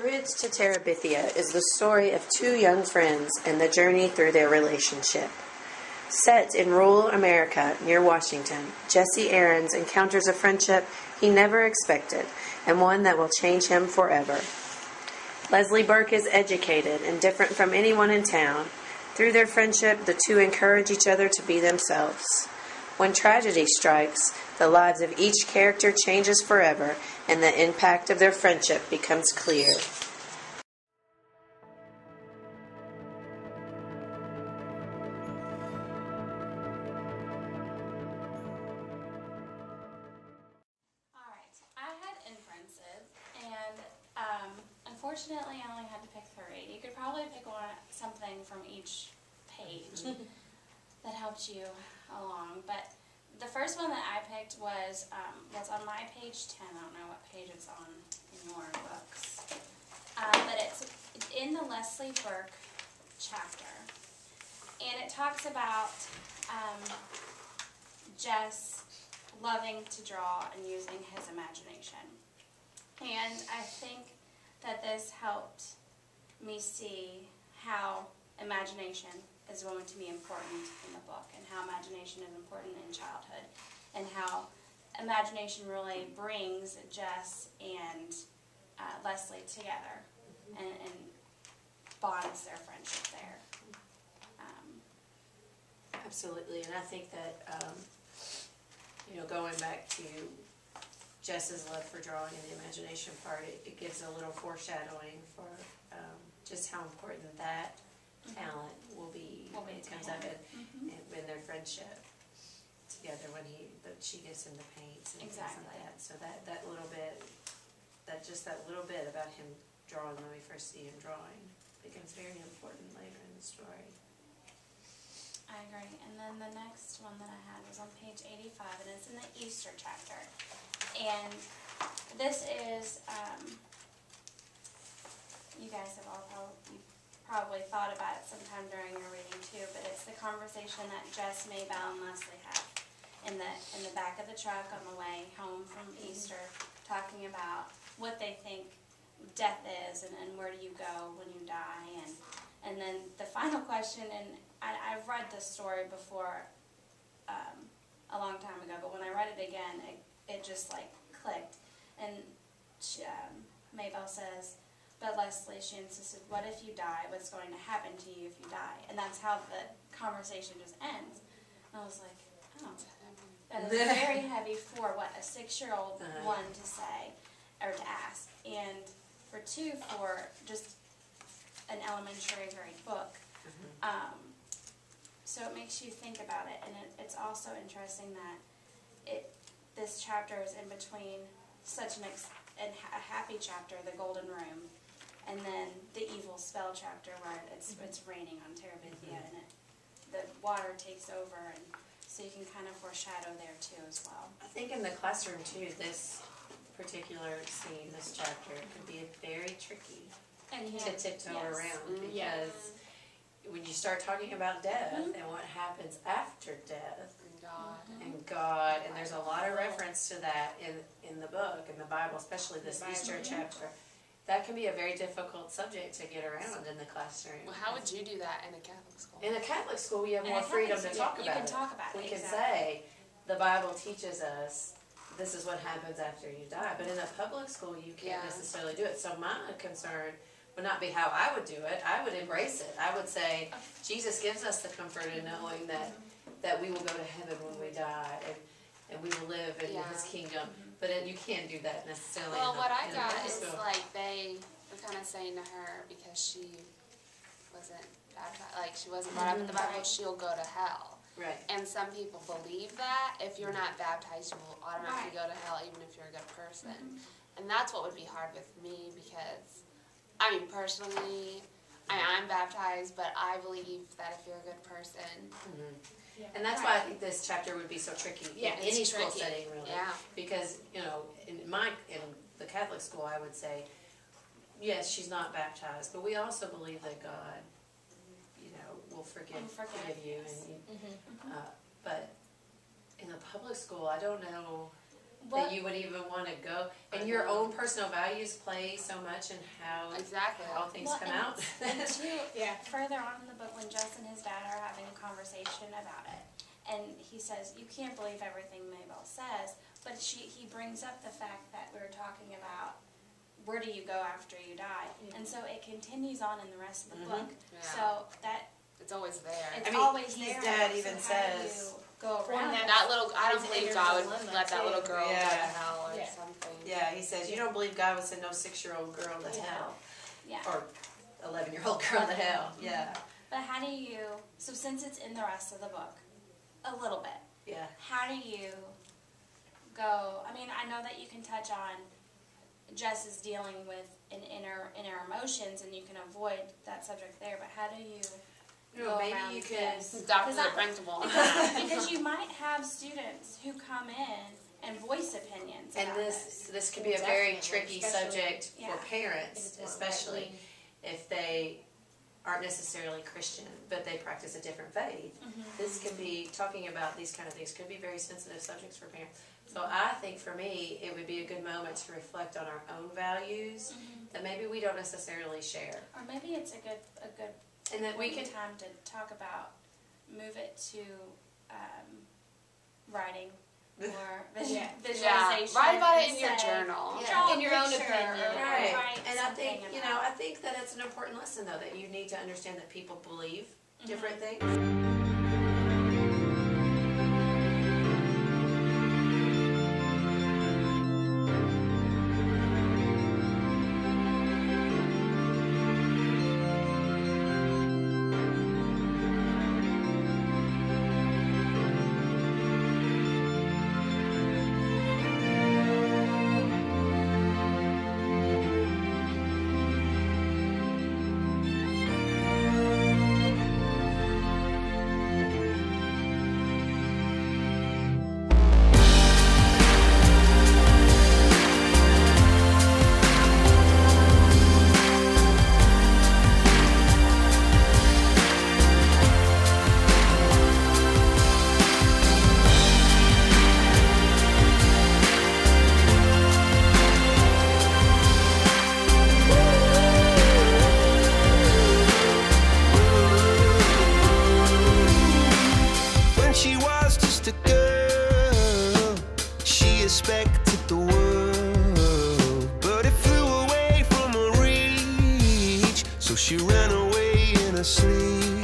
Bridge to Terabithia is the story of two young friends and the journey through their relationship. Set in rural America near Washington, Jesse Aarons encounters a friendship he never expected and one that will change him forever. Leslie Burke is educated and different from anyone in town. Through their friendship, the two encourage each other to be themselves. When tragedy strikes, the lives of each character changes forever, and the impact of their friendship becomes clear. Alright, I had inferences, and unfortunately I only had to pick 3. You could probably pick something from each page that helped you along, but the first one that I picked was on my page 10. I don't know what page it's on in your books. But it's in the Leslie Burke chapter. And it talks about Jess loving to draw and using his imagination. And I think that this helped me see how imagination is going to be important in the book, and how imagination is important in childhood, and how imagination really brings Jess and Leslie together and bonds their friendship there. Absolutely, and I think that, going back to Jess's love for drawing and the imagination part, it gives a little foreshadowing for just how important that talent will be when it comes up in their friendship together, when she gets into paints and things like that. So that little bit about him drawing when we first see him drawing becomes very important later in the story. I agree. And then the next one that I had was on page 85, and it's in the Easter chapter. And this is, you guys have all probably thought about it sometime during your reading too, but it's the conversation that Jess, Maybelle, and Leslie have in the back of the truck on the way home from Easter, talking about what they think death is, and where do you go when you die, and then the final question, and I've read this story before a long time ago, but when I read it again, it just like clicked, and Maybelle says, but Leslie, she insisted, what if you die? What's going to happen to you if you die? And that's how the conversation just ends. And I was like, oh, that is very heavy for what a 6-year-old one to say or to ask, and for 2 for just an elementary grade book. So it makes you think about it, and it's also interesting that this chapter is in between such a happy chapter, the Golden Room, and then the evil spell chapter where it's raining on Terabithia, and the water takes over, and so you can kind of foreshadow there too as well. I think in the classroom too, this particular scene, this chapter, could be very tricky to tiptoe around, because when you start talking about death and what happens after death, and God, and there's a lot of reference to that in the book, in the Bible, especially this Easter chapter. That can be a very difficult subject to get around in the classroom. Well, how would you do that in a Catholic school? In a Catholic school, we have more freedom to talk about it. You can talk about it. We can say, the Bible teaches us this is what happens after you die. But in a public school, you can't necessarily do it. So my concern would not be how I would do it. I would embrace it. I would say, Jesus gives us the comfort in knowing that we will go to heaven when we die, and we will live in His kingdom. But you can't do that necessarily. Well, what I got is like they were kind of saying to her, because she wasn't baptized, like she wasn't brought up in the Bible, she'll go to hell. Right. And some people believe that if you're not baptized, you will automatically go to hell, even if you're a good person. And that's what would be hard with me, because I mean, personally, I'm baptized, but I believe that if you're a good person. And that's why I think this chapter would be so tricky in any school setting, really. Because, in the Catholic school, I would say, yes, she's not baptized, but we also believe that God, will forgive you. And but in a public school, I don't know that you would even want to go. And your own personal values play so much in how things come out. And too, further on in the book, when Jess and his dad are having a conversation about it, and he says, you can't believe everything Maybelle says, but he brings up the fact that we were talking about where do you go after you die, and so it continues on in the rest of the book. So that it's always there. It's always there. His dad even says, go around that little. I don't believe God would let that little girl go to hell or something. Yeah, he says you don't believe God would send no 6-year-old girl to hell. Yeah. Or 11-year-old girl to hell. Yeah. But how do you? So since it's in the rest of the book, a little bit. Yeah. How do you go? I mean, I know that you can touch on Jess is dealing with an inner emotions, and you can avoid that subject there. But how do you? Maybe you can talk to the principal. Because you might have students who come in and voice opinions. And this could be a very tricky subject for parents, especially if they aren't necessarily Christian, but they practice a different faith. This can be, talking about these kind of things could be very sensitive subjects for parents. So I think for me, it would be a good moment to reflect on our own values that maybe we don't necessarily share. Or maybe it's a good and that we can time to talk about, move it to writing or visualization. Write about it in your journal. In your own opinion. Right. And I think, I think that it's an important lesson, though, that you need to understand that people believe different things. Expected the world, but it flew away from her reach, so she ran away in her sleep.